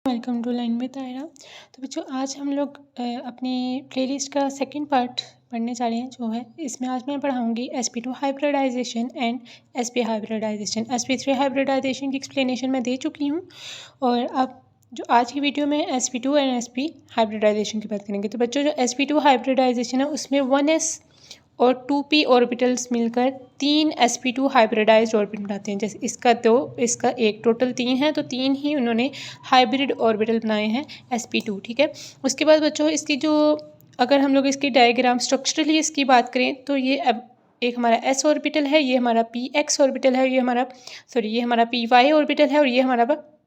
Welcome to line with Aayra. तो बच्चों आज हम लोग अपनी प्लेलिस्ट का सेकंड पार्ट पढ़ने जा रहे हैं जो है इसमें आज मैं पढ़ाऊंगी sp2 hybridization and sp hybridization. sp3 hybridization की एक्सप्लेनेशन मैं दे चुकी हूँ और अब जो आज की वीडियो में sp2 एंड sp हाइब्रिडाइजेशन की बात करेंगे। तो बच्चों जो sp2 हाइब्रिडाइजेशन है उसमें 1s और 2p ऑर्बिटल्स मिलकर 3 sp2 हाइब्रिडाइज्ड ऑर्बिटल बनाते हैं। जैसे इसका एक टोटल 3 है तो 3 ही उन्होंने हाइब्रिड ऑर्बिटल बनाए हैं sp2। ठीक है, उसके बाद बच्चों इसकी जो अगर हम लोग इसकी डायग्राम स्ट्रक्चरली इसकी बात करें तो ये अब एक हमारा s ऑर्बिटल है, ये हमारा px ऑर्बिटल है, ये हमारा py ऑर्बिटल है और ये हमारा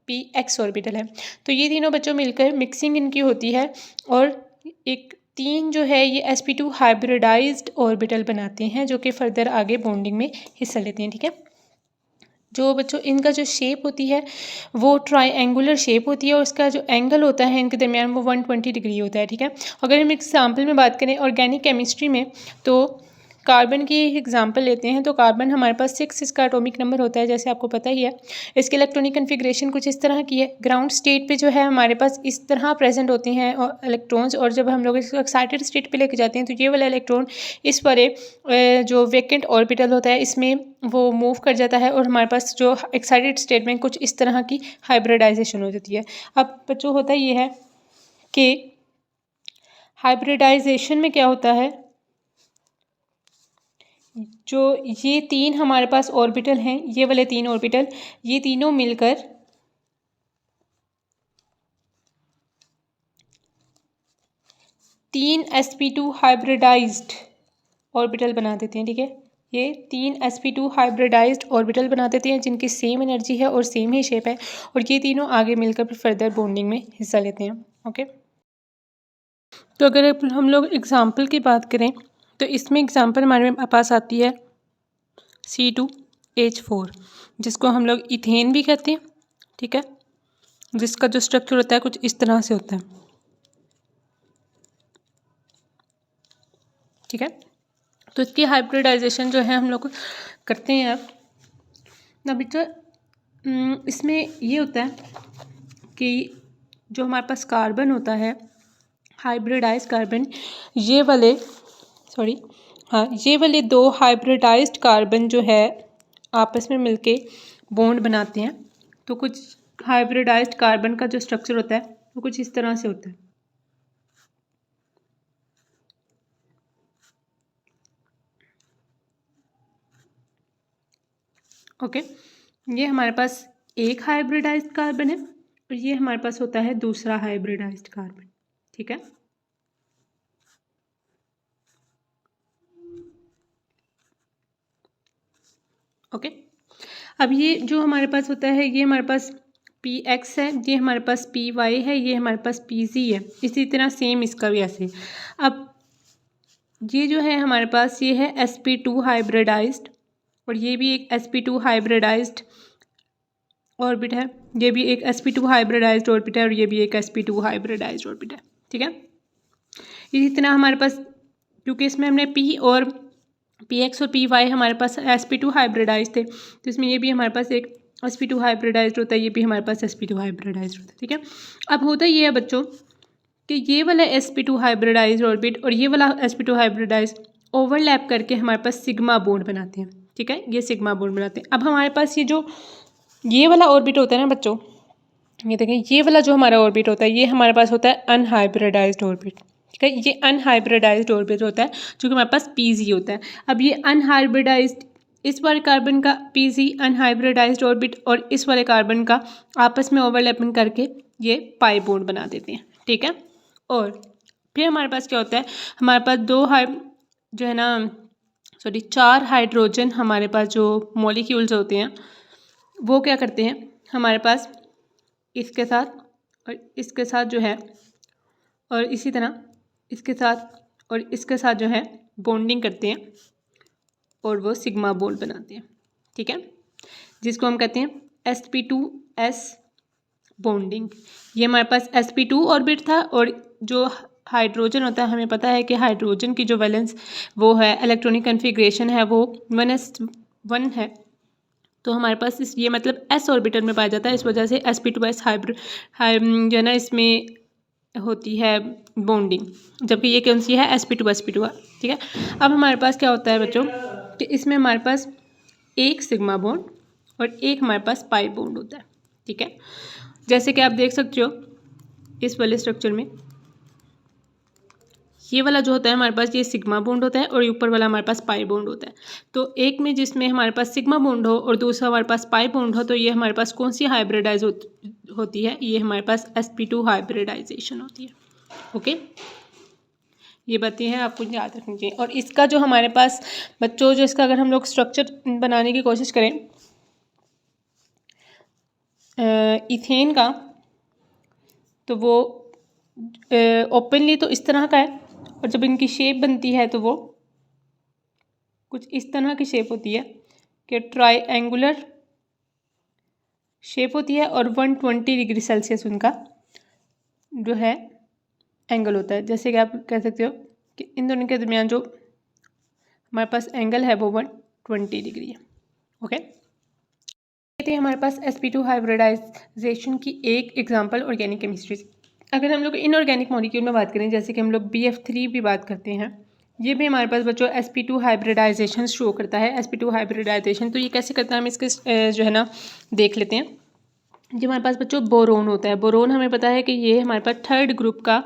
px ऑर्बिटल है। तो ये तीनों बच्चों मिलकर मिक्सिंग इनकी होती है और एक 3 जो है ये sp2 हाइब्रिडाइज्ड ऑर्बिटल बनाते हैं जो कि फर्दर आगे बॉन्डिंग में हिस्सा लेते हैं। ठीक है, जो बच्चों इनका जो शेप होती है वो ट्राइंगुलर शेप होती है और उसका जो एंगल होता है इनके दरमियान वो 120 डिग्री होता है। ठीक है, अगर हम एग्जाम्पल में बात करें ऑर्गेनिक केमिस्ट्री में तो कार्बन की एग्जाम्पल लेते हैं तो कार्बन हमारे पास 6 इसका एटॉमिक नंबर होता है, जैसे आपको पता ही है। इसकी इलेक्ट्रॉनिक कन्फिग्रेशन कुछ इस तरह की है। ग्राउंड स्टेट पे जो है हमारे पास इस तरह प्रेजेंट होते हैं और इलेक्ट्रॉन्स, और जब हम लोग इसको एक्साइटेड स्टेट पे लेके जाते हैं तो ये वाला इलेक्ट्रॉन इस वाले जो वेकेंट ऑर्बिटल होता है इसमें वो मूव कर जाता है और हमारे पास जो एक्साइटेड स्टेट में कुछ इस तरह की हाइब्रिडाइजेशन हो जाती है। अब बच्चों होता ये है कि हाइब्रिडाइजेशन में क्या होता है, जो ये 3 हमारे पास ऑर्बिटल हैं, ये वाले 3 ऑर्बिटल, ये तीनों मिलकर तीन sp2 हाइब्रिडाइज्ड ऑर्बिटल बना देते हैं। ठीक है, ये 3 sp2 हाइब्रिडाइज्ड ऑर्बिटल बना देते हैं जिनकी सेम एनर्जी है और सेम ही शेप है और ये तीनों आगे मिलकर फिर फर्दर बॉन्डिंग में हिस्सा लेते हैं। ओके, तो अगर हम लोग एग्जाम्पल की बात करें तो इसमें एग्जाम्पल हमारे पास आती है C2H4 जिसको हम लोग इथेन भी कहते हैं। ठीक है, जिसका जो स्ट्रक्चर होता है कुछ इस तरह से होता है। ठीक है, तो इसकी हाइब्रिडाइजेशन जो है हम लोग करते हैं। अब अभी तो इसमें ये होता है कि जो हमारे पास कार्बन होता है हाइब्रिडाइज्ड कार्बन, ये वाले 2 हाइब्रिडाइज्ड कार्बन जो है आपस में मिलके बॉन्ड बनाते हैं। तो कुछ हाइब्रिडाइज्ड कार्बन का जो स्ट्रक्चर होता है वो कुछ इस तरह से होता है। ओके, ये हमारे पास एक हाइब्रिडाइज्ड कार्बन है और ये हमारे पास होता है दूसरा हाइब्रिडाइज्ड कार्बन। ठीक है, ओके, अब ये जो हमारे पास होता है ये हमारे पास px है, ये हमारे पास py है, ये हमारे पास pz है। इसी तरह सेम इसका भी ऐसे। अब ये जो है हमारे पास ये है sp2 हाइब्रिडाइज्ड और ये भी एक sp2 हाइब्रिडाइज्ड ऑर्बिट है, ये भी एक sp2 हाइब्रिडाइज्ड ऑर्बिट है और ये भी एक sp2 हाइब्रिडाइज्ड ऑर्बिट है। ठीक है, इसी तरह हमारे पास क्योंकि इसमें हमने p और px और py हमारे पास sp2 हाइब्रिडाइज थे तो इसमें ये भी हमारे पास एक sp2 हाइब्रिडाइज्ड होता है, ये भी हमारे पास sp2 हाइब्रिडाइज्ड होता है। ठीक है, अब होता ये है बच्चों कि ये वाला sp2 हाइब्रिडाइज्ड ऑर्बिट और ये वाला sp2 हाइब्रिडाइज्ड ओवरलैप करके हमारे पास सिग्मा बॉन्ड बनाते हैं। ठीक है, ये सिग्मा बॉन्ड बनाते हैं। अब हमारे पास ये वाला ऑर्बिट होता है ना बच्चों, ये देखें, ये वाला जो हमारा ऑर्बिट होता है ये हमारे पास होता है अनहाइब्रिडाइज्ड ऑर्बिट। ठीक है, ये अनहाइब्रिडाइज्ड ऑर्बिट होता है जो कि हमारे पास pz होता है। अब ये अनहाइब्रिडाइज्ड इस वाले कार्बन का pz अनहाइब्रिडाइज्ड ऑर्बिट और इस वाले कार्बन का आपस में ओवरलैपिंग करके ये पाई बॉन्ड बना देते हैं। ठीक है, और फिर हमारे पास क्या होता है, हमारे पास 4 हाइड्रोजन हमारे पास जो मॉलिक्यूल्स होते हैं वो क्या करते हैं, हमारे पास इसके साथ और इसके साथ जो है और इसी तरह इसके साथ और इसके साथ जो है बॉन्डिंग करते हैं और वो सिग्मा बॉन्ड बनाते हैं। ठीक है, जिसको हम कहते हैं sp2s बॉन्डिंग। ये हमारे पास sp2 ऑर्बिट था और जो हाइड्रोजन होता है हमें पता है कि हाइड्रोजन की जो वैलेंस वो है इलेक्ट्रॉनिक कन्फिग्रेशन है वो 1s1 है। तो हमारे पास ये मतलब s ऑर्बिटल में पाया जाता है, इस वजह से sp2s हाइब्रिड जो है ना इसमें होती है बॉन्डिंग, जबकि ये कौन सी है sp2 ठीक है। अब हमारे पास क्या होता है बच्चों कि इसमें हमारे पास एक सिग्मा बॉन्ड और एक हमारे पास पाई बॉन्ड होता है, ठीक है। जैसे कि आप देख सकते हो इस वाले स्ट्रक्चर में ये वाला जो होता है हमारे पास ये सिग्मा बॉन्ड होता है और ऊपर वाला हमारे पास पाई बॉन्ड होता है। तो एक में जिसमें हमारे पास सिग्मा बॉन्ड हो और दूसरा हमारे पास पाई बॉन्ड हो तो ये हमारे पास कौन सी हाइब्रिडाइज होती है, ये हमारे पास sp2 हाइब्रिडाइजेशन होती है। ओके, ये बातें हैं आपको याद रखनी चाहिए। और इसका जो हमारे पास बच्चों जो इसका अगर हम लोग स्ट्रक्चर बनाने की कोशिश करें इथेन का, तो वो ओपनली तो इस तरह का है और जब इनकी शेप बनती है तो वो कुछ इस तरह की शेप होती है कि ट्रायंगुलर शेप होती है और 120 डिग्री सेल्सियस उनका जो है एंगल होता है। जैसे कि आप कह सकते हो कि इन दोनों के दरमियान जो हमारे पास एंगल है वो 120 डिग्री है। ओके, ये थे हमारे पास sp2 हाइब्रिडाइजेशन की एक एग्जांपल ऑर्गेनिक केमिस्ट्री। अगर हम लोग इनऑर्गेनिक मॉलिक्यूल में बात करें जैसे कि हम लोग BF3 भी बात करते हैं, ये भी हमारे पास बच्चों sp2 हाइब्रिडाइजेशन शो करता है। sp2 हाइब्रिडाइजेशन तो ये कैसे करता है हम इसके जो है ना देख लेते हैं। जो हमारे पास बच्चों बोरोन होता है, बोरोन हमें पता है कि ये हमारे पास थर्ड ग्रुप का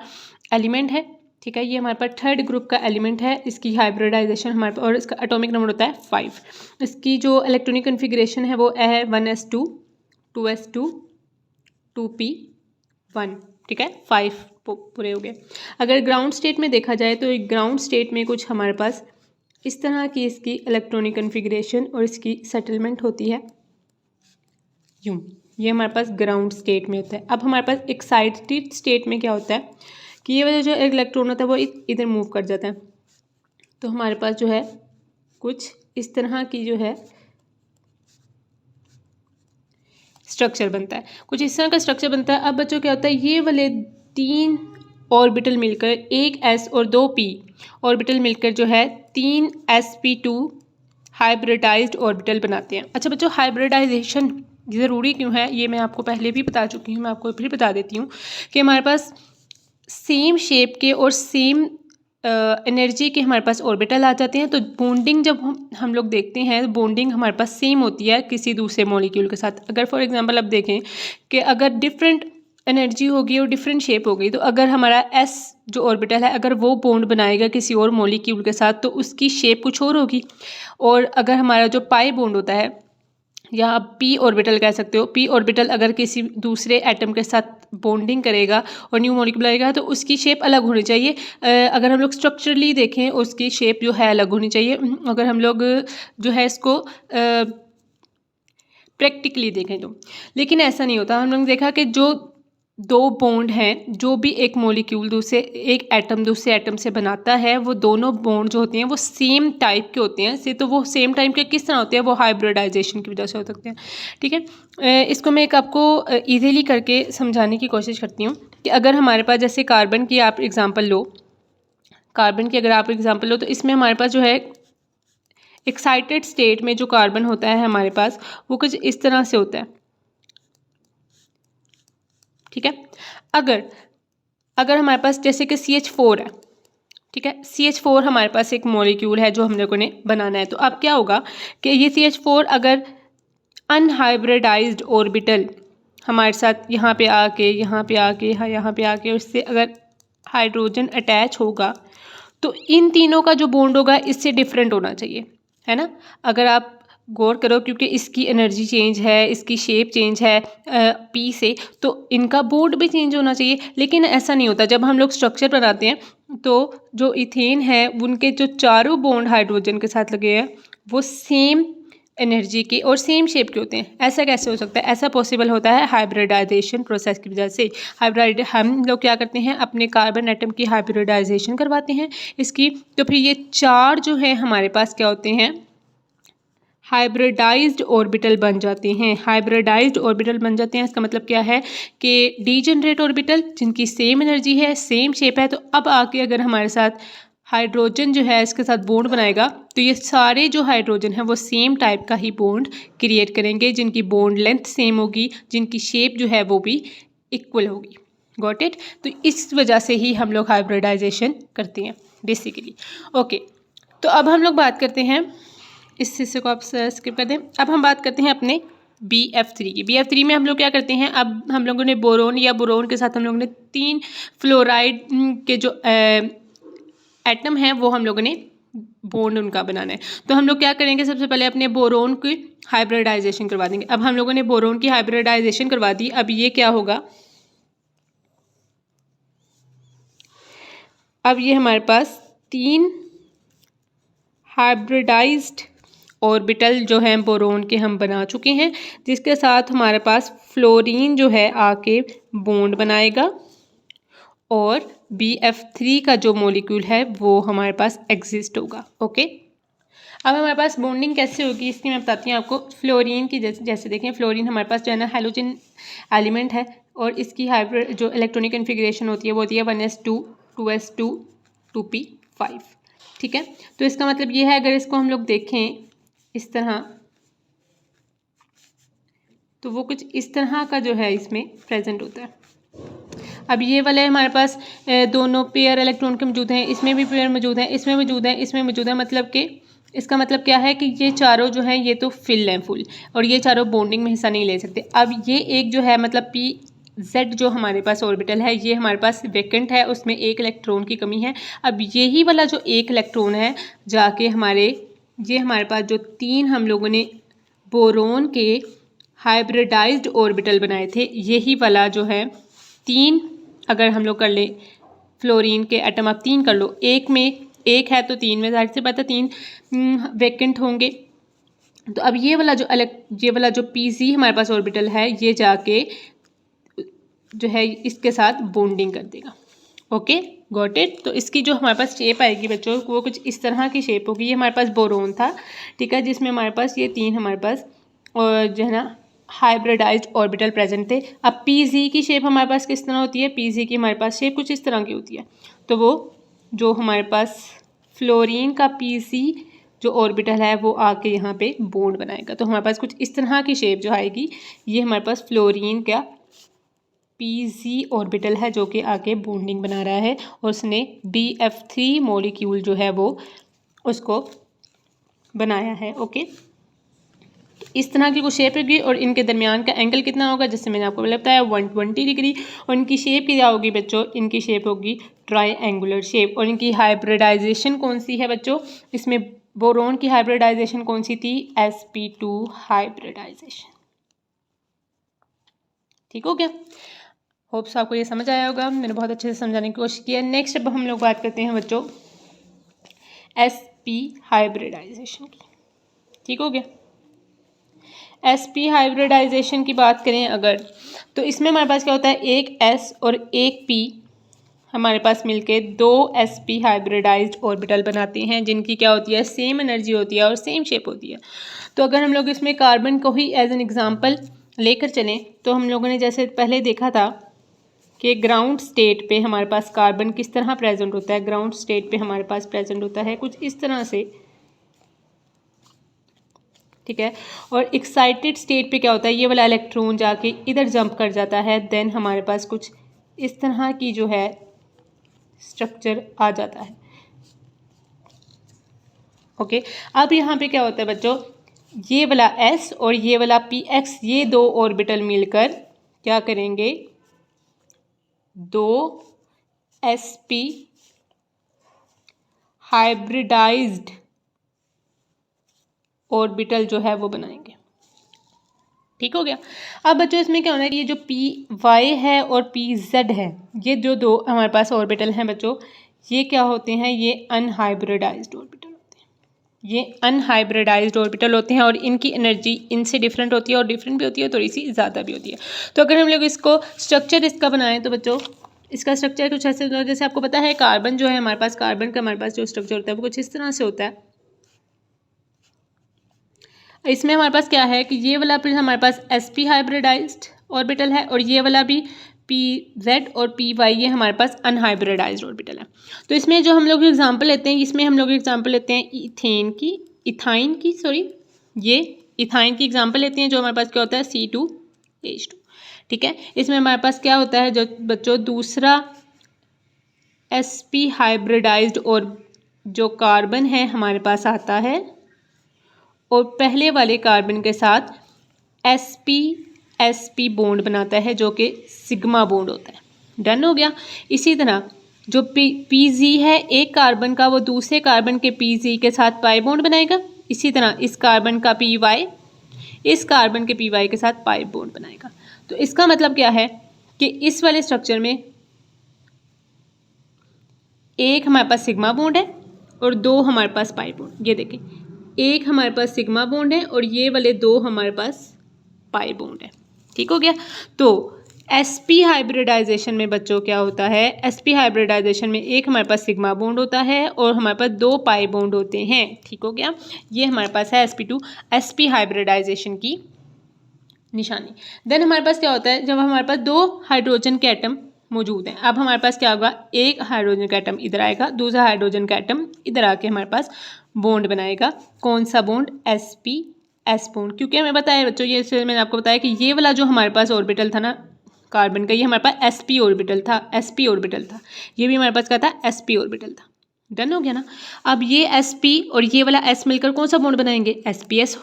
एलिमेंट है, ठीक है। ये हमारे पास थर्ड ग्रुप का एलिमेंट है। इसकी हाइब्रिडाइजेशन हमारे पास और इसका एटॉमिक नंबर होता है 5। इसकी जो इलेक्ट्रॉनिक कन्फिग्रेशन है वो है 1s2 2s2 2p1, ठीक है। 5 पूरे हो गए। अगर ग्राउंड स्टेट में देखा जाए तो ग्राउंड स्टेट में कुछ हमारे पास इस तरह की इसकी इलेक्ट्रॉनिक कन्फिग्रेशन और इसकी सेटलमेंट होती है यूं, ये हमारे पास ग्राउंड स्टेट में होता है। अब हमारे पास एक्साइटेड स्टेट में क्या होता है कि ये वाला जो इलेक्ट्रॉन होता है वो इधर मूव कर जाता है, तो हमारे पास जो है कुछ इस तरह की जो है स्ट्रक्चर बनता है, कुछ इस तरह का स्ट्रक्चर बनता है। अब बच्चों क्या होता है ये वाले 3 ऑर्बिटल मिलकर एक s और 2 p ऑर्बिटल मिलकर जो है 3 sp2 हाइब्रिडाइज्ड ऑर्बिटल बनाते हैं। अच्छा बच्चों, हाइब्रिडाइजेशन ज़रूरी क्यों है ये मैं आपको पहले भी बता चुकी हूँ, मैं आपको फिर बता देती हूँ कि हमारे पास सेम शेप के और सेम एनर्जी के हमारे पास ऑर्बिटल आ जाते हैं। तो बॉन्डिंग जब हम लोग देखते हैं बॉन्डिंग हमारे पास सेम होती है किसी दूसरे मॉलिक्यूल के साथ। अगर फॉर एग्जांपल अब देखें कि अगर डिफरेंट एनर्जी होगी और डिफरेंट शेप होगी तो अगर हमारा s जो ऑर्बिटल है अगर वो बॉन्ड बनाएगा किसी और मॉलिक्यूल के साथ तो उसकी शेप कुछ और होगी। और अगर हमारा जो पाई बॉन्ड होता है या आप p ऑर्बिटल कह सकते हो, p ऑर्बिटल अगर किसी दूसरे एटम के साथ बॉन्डिंग करेगा और न्यू मॉलिक्यूल आएगा तो उसकी शेप अलग होनी चाहिए। अगर हम लोग स्ट्रक्चरली देखें उसकी शेप जो है अलग होनी चाहिए। अगर हम लोग जो है इसको प्रैक्टिकली देखें तो, लेकिन ऐसा नहीं होता। हम लोग देखा कि जो 2 बॉन्ड हैं जो भी एक मॉलिक्यूल दूसरे एक एटम दूसरे एटम से बनाता है वो दोनों बॉन्ड जो होते हैं वो सेम टाइप के होते हैं। से तो वो सेम टाइप के किस तरह होते हैं, वो हाइब्रिडाइजेशन की वजह से हो सकते हैं, ठीक है। इसको मैं एक आपको ईजीली करके समझाने की कोशिश करती हूँ कि अगर हमारे पास जैसे कार्बन की आप एग्जाम्पल लो, कार्बन की अगर आप एग्जाम्पल लो तो इसमें हमारे पास जो है एक्साइटेड स्टेट में जो कार्बन होता है हमारे पास वो कुछ इस तरह से होता है, ठीक है। अगर हमारे पास जैसे कि CH4 है, ठीक है, CH4 हमारे पास एक मॉलिक्यूल है जो हम लोगों ने बनाना है। तो अब क्या होगा कि ये CH4 अगर अनहाइब्रिडाइज्ड ऑर्बिटल हमारे साथ यहाँ पे आके यहाँ पे आके उससे अगर हाइड्रोजन अटैच होगा तो इन तीनों का जो बॉन्ड होगा इससे डिफरेंट होना चाहिए, है ना। अगर आप गौर करो क्योंकि इसकी एनर्जी चेंज है, इसकी शेप चेंज है P से, तो इनका बॉन्ड भी चेंज होना चाहिए। लेकिन ऐसा नहीं होता। जब हम लोग स्ट्रक्चर बनाते हैं तो जो इथेन है उनके जो चारों बॉन्ड हाइड्रोजन के साथ लगे हैं वो सेम एनर्जी के और सेम शेप के होते हैं। ऐसा कैसे हो सकता है? ऐसा पॉसिबल होता है हाइब्रिडाइजेशन प्रोसेस की वजह से। हम लोग क्या करते हैं अपने कार्बन एटम की हाइब्रिडाइजेशन करवाते हैं इसकी, तो फिर ये 4 जो है हमारे पास क्या होते हैं हाइब्रिडाइज्ड ऑर्बिटल बन जाते हैं। हाइब्रिडाइज्ड ऑर्बिटल बन जाते हैं इसका मतलब क्या है कि डीजनरेट ऑर्बिटल जिनकी सेम एनर्जी है सेम शेप है। तो अब आके अगर हमारे साथ हाइड्रोजन जो है इसके साथ बॉन्ड बनाएगा, तो ये सारे जो हाइड्रोजन है वो सेम टाइप का ही बॉन्ड क्रिएट करेंगे, जिनकी बॉन्ड लेंथ सेम होगी, जिनकी शेप जो है वो भी इक्वल होगी। Got it. तो इस वजह से ही हम लोग हाइब्रिडाइजेशन करते हैं बेसिकली। ओके, तो अब हम लोग बात करते हैं, इस हिस्से को आप स्किप कर दें। अब हम बात करते हैं अपने BF3 की। BF3 में हम लोग क्या करते हैं, अब हम लोगों ने बोरोन या बोरोन के साथ हम लोगों ने 3 फ्लोराइड के जो एटम हैं वो हम लोगों ने बॉन्ड उनका बनाना है। तो हम लोग क्या करेंगे, सबसे पहले अपने बोरोन की हाइब्रिडाइजेशन करवा देंगे। अब हम लोगों ने बोरोन की हाइब्रिडाइजेशन करवा दी। अब ये क्या होगा, अब ये हमारे पास 3 हाइब्रिडाइज्ड ऑर्बिटल जो हैं बोरोन के हम बना चुके हैं, जिसके साथ हमारे पास फ्लोरीन जो है आके बॉन्ड बनाएगा और BF3 का जो मॉलिक्यूल है वो हमारे पास एग्जिस्ट होगा। ओके, अब हमारे पास बॉन्डिंग कैसे होगी इसकी मैं बताती हूँ आपको। फ्लोरीन की जैसे देखें, फ्लोरीन हमारे पास जो है ना हैलोजन एलिमेंट है, और इसकी हाइब्रिड जो इलेक्ट्रॉनिक कन्फिग्रेशन होती है वो होती है 1s2 2s2 2p5। ठीक है, तो इसका मतलब ये है, अगर इसको हम लोग देखें इस तरह, तो वो कुछ इस तरह का जो है इसमें प्रेजेंट होता है। अब ये वाले हमारे पास दोनों पेयर इलेक्ट्रॉन के मौजूद हैं, इसमें भी पेयर मौजूद हैं, इसमें मौजूद हैं, इसमें मौजूद है। मतलब कि इसका मतलब क्या है कि ये चारों जो हैं ये तो फिल हैं फुल, और ये चारों बॉन्डिंग में हिस्सा नहीं ले सकते। अब ये एक जो है मतलब PZ जो हमारे पास ऑर्बिटल है ये हमारे पास वेकेंट है, उसमें एक इलेक्ट्रॉन की कमी है। अब यही वाला जो एक इलेक्ट्रॉन है जाके ये हमारे पास जो 3 हम लोगों ने बोरोन के हाइब्रिडाइज्ड ऑर्बिटल बनाए थे, यही वाला जो है 3 अगर हम लोग कर ले, फ्लोरीन के एटम आप 3 कर लो, एक में एक है तो 3 में जाहिर सी बात है 3 वेकेंट होंगे। तो अब ये वाला जो PZ हमारे पास ऑर्बिटल है ये जाके जो है इसके साथ बॉन्डिंग कर देगा। Okay, got it. तो इसकी जो हमारे पास शेप आएगी बच्चों वो कुछ इस तरह की शेप होगी। ये हमारे पास बोरोन था, ठीक है, जिसमें हमारे पास ये 3 हमारे पास और जो है ना हाइब्रिडाइज्ड ऑर्बिटल प्रेजेंट थे। अब PZ की शेप हमारे पास किस तरह होती है, PZ की हमारे पास शेप कुछ इस तरह की होती है। तो वो जो हमारे पास फ्लोरीन का PZ जो ऑर्बिटल है वो आके यहाँ पे बॉन्ड बनाएगा। तो हमारे पास कुछ इस तरह की शेप जो आएगी, ये हमारे पास फ्लोरीन का PZ ऑर्बिटल है जो कि आके बॉन्डिंग बना रहा है, और उसने BF3 मॉलिक्यूल जो है वो उसको बनाया है। ओके, इस तरह की कुछ शेप होगी, और इनके दरमियान का एंगल कितना होगा, जैसे मैंने आपको बताया 120 डिग्री। और इनकी शेप क्या होगी बच्चों, इनकी शेप होगी ट्रायंगुलर शेप। और इनकी हाइब्रिडाइजेशन कौन सी है बच्चों, इसमें बोरोन की हाइब्रिडाइजेशन कौन सी थी, sp2 हाइब्रिडाइजेशन। ठीक हो गया, होप्स आपको ये समझ आया होगा, मैंने बहुत अच्छे से समझाने की कोशिश की है। नेक्स्ट अब हम लोग बात करते हैं बच्चों sp हाइब्रिडाइजेशन की। ठीक हो गया, sp हाइब्रिडाइजेशन की बात करें अगर, तो इसमें हमारे पास क्या होता है, एक S और एक P हमारे पास मिलके 2 sp हाइब्रिडाइज्ड ऑर्बिटल बनाते हैं, जिनकी क्या होती है, सेम एनर्जी होती है और सेम शेप होती है। तो अगर हम लोग इसमें कार्बन को ही एज एन एग्जांपल लेकर चलें, तो हम लोगों ने जैसे पहले देखा था कि ग्राउंड स्टेट पे हमारे पास कार्बन किस तरह प्रेजेंट होता है, ग्राउंड स्टेट पे हमारे पास प्रेजेंट होता है कुछ इस तरह से, ठीक है। और एक्साइटेड स्टेट पे क्या होता है, ये वाला इलेक्ट्रॉन जाके इधर जंप कर जाता है, देन हमारे पास कुछ इस तरह की जो है स्ट्रक्चर आ जाता है। ओके, अब यहाँ पे क्या होता है बच्चों, ये वाला S और ये वाला PX, ये 2 ऑर्बिटल मिलकर क्या करेंगे, 2 sp हाइब्रिडाइज्ड ऑर्बिटल जो है वो बनाएंगे। ठीक हो गया। अब बच्चों इसमें क्या होना है कि ये जो PY है और PZ है, ये जो 2 हमारे पास ऑर्बिटल हैं बच्चों, ये क्या होते हैं, ये अनहाइब्रिडाइज्ड ऑर्बिटल होते हैं। ये अनहाइब्रिडाइज्ड ऑर्बिटल होते हैं और इनकी एनर्जी इनसे डिफरेंट होती है, और डिफरेंट भी होती है, थोड़ी सी ज़्यादा भी होती है। तो अगर हम लोग इसको स्ट्रक्चर इसका बनाएं तो बच्चों इसका स्ट्रक्चर कुछ ऐसे, जैसे आपको पता है कार्बन जो है हमारे पास, कार्बन का हमारे पास जो स्ट्रक्चर होता है वो कुछ इस तरह से होता है। इसमें हमारे पास क्या है कि ये वाला फिर हमारे पास sp हाइब्रिडाइज्ड ऑर्बिटल है, और ये वाला भी Pz और Py ये हमारे पास अनहाइब्रिडाइज्ड ऑर्बिटल है। तो इसमें जो हम लोग एग्जांपल लेते हैं, इसमें हम लोग एग्जांपल लेते हैं इथाइन की एग्जांपल लेते हैं, जो हमारे पास क्या होता है C2H2। ठीक है, इसमें हमारे पास क्या होता है जो बच्चों दूसरा sp हाइब्रिडाइज्ड और जो कार्बन है हमारे पास आता है और पहले वाले कार्बन के साथ sp बॉन्ड बनाता है जो कि सिग्मा बॉन्ड होता है। डन हो गया। इसी तरह जो pz है एक कार्बन का, वो दूसरे कार्बन के pz के साथ पाई बॉन्ड बनाएगा। इसी तरह इस कार्बन का py इस कार्बन के py के साथ पाई बॉन्ड बनाएगा। तो इसका मतलब क्या है कि इस वाले स्ट्रक्चर में एक हमारे पास सिग्मा बॉन्ड है और दो हमारे पास पाई बॉन्ड। ये देखें, एक हमारे पास सिग्मा बॉन्ड है और ये वाले दो हमारे पास पाई बॉन्ड है। ठीक हो गया। तो sp हाइब्रिडाइजेशन में बच्चों क्या होता है, sp हाइब्रिडाइजेशन में एक हमारे पास सिग्मा बॉन्ड होता है और हमारे पास दो पाई बॉन्ड होते हैं। ठीक हो गया। ये हमारे पास है sp हाइब्रिडाइजेशन की निशानी। देन हमारे पास क्या होता है, जब हमारे पास दो हाइड्रोजन के एटम मौजूद हैं, अब हमारे पास क्या होगा, एक हाइड्रोजन का एटम इधर आएगा, दूसरा हाइड्रोजन का एटम इधर आके हमारे पास बॉन्ड बनाएगा। कौन सा बॉन्ड, s बॉन्ड। क्योंकि हमें बताया बच्चों, ये मैंने आपको बताया कि ये वाला जो हमारे पास ऑर्बिटल था ना कार्बन का, ये हमारे पास sp ऑर्बिटल था। ये भी हमारे पास क्या था, sp ऑर्बिटल था। डन हो गया ना। अब ये sp और ये वाला s मिलकर कौन सा बॉन्ड बनाएंगे, sps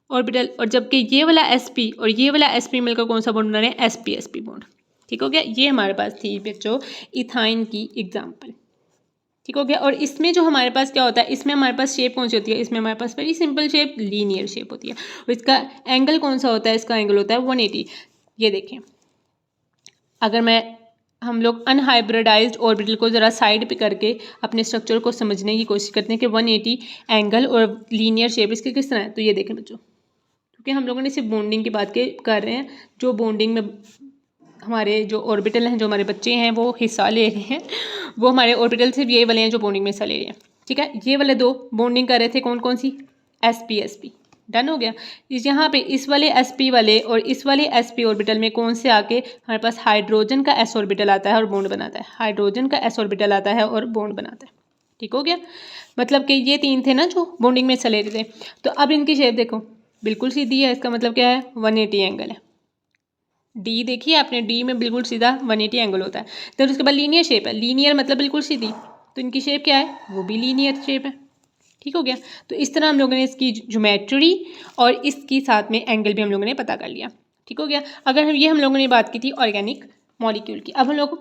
ऑर्बिटल। और जबकि ये वाला sp और ये वाला sp मिलकर कौन सा बॉन्ड बना रहे हैं, sp बॉन्ड। ठीक हो गया। ये हमारे पास थी बच्चों इथाइन की एग्जाम्पल। ठीक हो गया। और इसमें जो हमारे पास क्या होता है, इसमें हमारे पास शेप कौन सी होती है, इसमें हमारे पास very simple shape, linear shape होती है। और इसका एंगल कौन सा होता है, इसका एंगल होता है 180। ये देखें, अगर हम लोग अनहाइब्रिडाइज्ड ऑर्बिटल को ज़रा साइड पे करके अपने स्ट्रक्चर को समझने की कोशिश करते हैं कि 180 एंगल और लीनियर शेप इसके किस तरह है। तो ये देखें बच्चों, क्योंकि हम लोगों ने सिर्फ बॉन्डिंग की बात कर रहे हैं, जो बॉन्डिंग में हमारे जो ऑर्बिटल हैं, जो हमारे बच्चे हैं वो हिस्सा ले रहे हैं, वो हमारे ऑर्बिटल सिर्फ ये वाले हैं जो बॉन्डिंग में हिस्सा ले रहे हैं। ठीक है, ये वाले दो बॉन्डिंग कर रहे थे, कौन कौन सी, sp। डन हो गया। यहाँ पे इस वाले sp वाले और इस वाले sp ऑर्बिटल में कौन से आके हमारे पास हाइड्रोजन का s ऑर्बिटल आता है और बॉन्ड बनाता है, हाइड्रोजन का s ऑर्बिटल आता है और बॉन्ड बनाता है। ठीक हो गया। मतलब कि ये तीन थे ना जो बॉन्डिंग में हिस्सा ले रहे थे। तो अब इनकी शेप देखो, बिल्कुल सीधी है। इसका मतलब क्या है, 180 एंगल है। डी देखिए आपने, डी में बिल्कुल सीधा 180 एंगल होता है। तो उसके बाद लीनियर शेप है, लीनियर मतलब बिल्कुल सीधी, तो इनकी शेप क्या है, वो भी लीनियर शेप है। ठीक हो गया। तो इस तरह हम लोगों ने इसकी ज्योमेट्री और इसकी साथ में एंगल भी हम लोगों ने पता कर लिया। ठीक हो गया। अगर ये हम लोगों ने बात की थी ऑर्गेनिक मॉलिक्यूल की। अब हम लोग,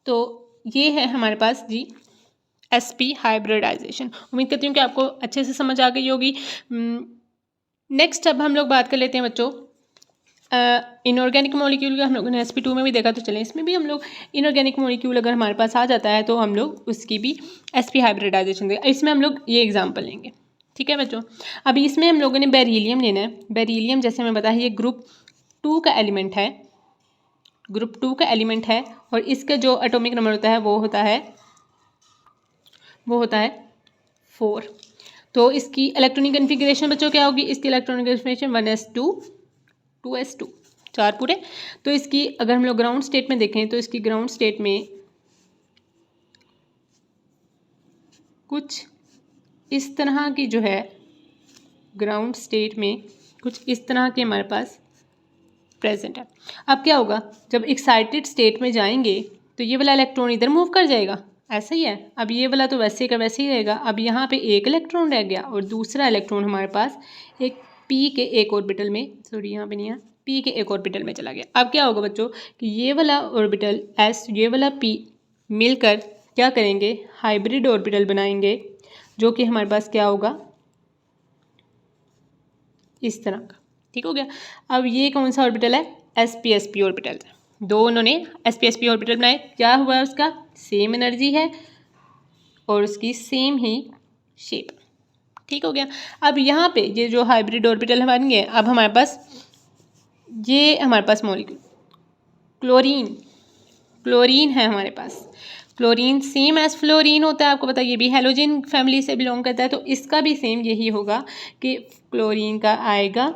तो ये है हमारे पास जी sp हाइब्रिडाइजेशन। उम्मीद करती हूँ कि आपको अच्छे से समझ आ गई होगी। नेक्स्ट अब हम लोग बात कर लेते हैं बच्चों इनऑर्गेनिक मॉलिक्यूल का। हम लोगों ने sp2 में भी देखा, तो चलें इसमें भी हम लोग इनऑर्गेनिक मॉलिक्यूल अगर हमारे पास आ जाता है तो हम लोग उसकी भी sp हाइब्रिडाइजेशन देंगे। इसमें हम लोग ये एग्जांपल लेंगे। ठीक है बच्चों। अभी इसमें हम लोगों ने बेरिलियम लेना है। बेरिलियम जैसे मैं बताया, ये ग्रुप 2 का एलिमेंट है, ग्रुप 2 का एलिमेंट है और इसका जो एटॉमिक नंबर होता है वो होता है 4। तो इसकी इलेक्ट्रॉनिक कन्फिग्रेशन बच्चों क्या होगी, इसकी इलेक्ट्रॉनिक कन्फिग्रेशन 1s2 2s2 4 पूरे। तो इसकी अगर हम लोग ग्राउंड स्टेट में देखें तो इसकी ग्राउंड स्टेट में कुछ इस तरह की जो है, ग्राउंड स्टेट में कुछ इस तरह के हमारे पास प्रेजेंट है। अब क्या होगा, जब एक्साइटेड स्टेट में जाएंगे तो ये वाला इलेक्ट्रॉन इधर मूव कर जाएगा, ऐसा ही है। अब ये वाला तो वैसे का वैसे ही रहेगा। अब यहाँ पे एक इलेक्ट्रॉन रह गया और दूसरा इलेक्ट्रॉन हमारे पास एक p के एक ऑर्बिटल में, सॉरी यहाँ पे नहीं है, p के एक ऑर्बिटल में चला गया। अब क्या होगा बच्चों कि ये वाला ऑर्बिटल s, ये वाला p मिलकर क्या करेंगे, हाइब्रिड ऑर्बिटल बनाएंगे, जो कि हमारे पास क्या होगा, इस तरह का। ठीक हो गया। अब ये कौन सा ऑर्बिटल है, sp ऑर्बिटल। दो उन्होंने sp ऑर्बिटल बनाए, क्या हुआ है, उसका सेम एनर्जी है और उसकी सेम ही शेप। ठीक हो गया। अब यहाँ पे ये जो हाइब्रिड ऑर्बिटल बन गए, अब हमारे पास ये हमारे पास मॉलिक्यूल क्लोरीन है हमारे पास। क्लोरीन सेम एज फ्लोरीन होता है, आपको पता है, ये भी हेलोजन फैमिली से बिलोंग करता है। तो इसका भी सेम यही होगा कि क्लोरीन का आएगा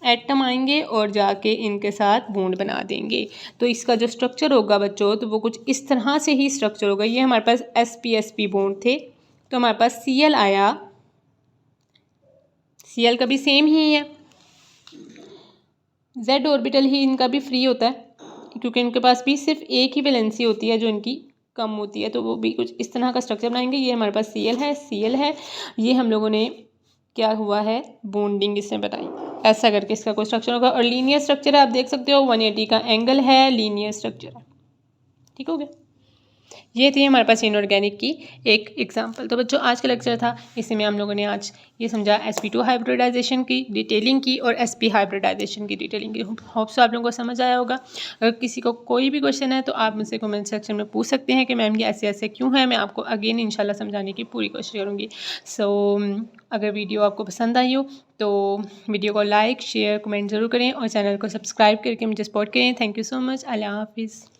एटम आएंगे और जाके इनके साथ बॉन्ड बना देंगे। तो इसका जो स्ट्रक्चर होगा बच्चों, तो वो कुछ इस तरह से ही स्ट्रक्चर होगा। ये हमारे पास sp बॉन्ड थे, तो हमारे पास Cl आया। Cl का भी सेम ही है, Z ऑर्बिटल ही इनका भी फ्री होता है, क्योंकि इनके पास भी सिर्फ एक ही वैलेंसी होती है जो इनकी कम होती है। तो वो भी कुछ इस तरह का स्ट्रक्चर बनाएंगे। ये हमारे पास Cl है, ये हम लोगों ने क्या हुआ है, बॉन्डिंग इसमें बताई, ऐसा करके इसका कोई स्ट्रक्चर होगा। और लीनियर स्ट्रक्चर है, आप देख सकते हो 180 का एंगल है, लीनियर स्ट्रक्चर है। ठीक हो गया। ये थी हमारे पास इनऑर्गेनिक की एक एग्जांपल। तो बच्चों आज का लेक्चर था, इसमें हम लोगों ने आज ये समझा sp2 हाइब्रिडाइजेशन की डिटेलिंग की और sp हाइब्रिडाइजेशन की डिटेलिंग की। होप सो आप लोगों को समझ आया होगा। अगर किसी को कोई भी क्वेश्चन है तो आप मुझसे कमेंट सेक्शन में पूछ सकते हैं कि मैम ये ऐसे ऐसे क्यों है। मैं आपको अगेन इंशाल्लाह समझाने की पूरी कोशिश करूँगी। सो अगर वीडियो आपको पसंद आई हो तो वीडियो को लाइक शेयर कमेंट ज़रूर करें और चैनल को सब्सक्राइब करके मुझे सपोर्ट करें। Thank you so much. Allah हाफिज़।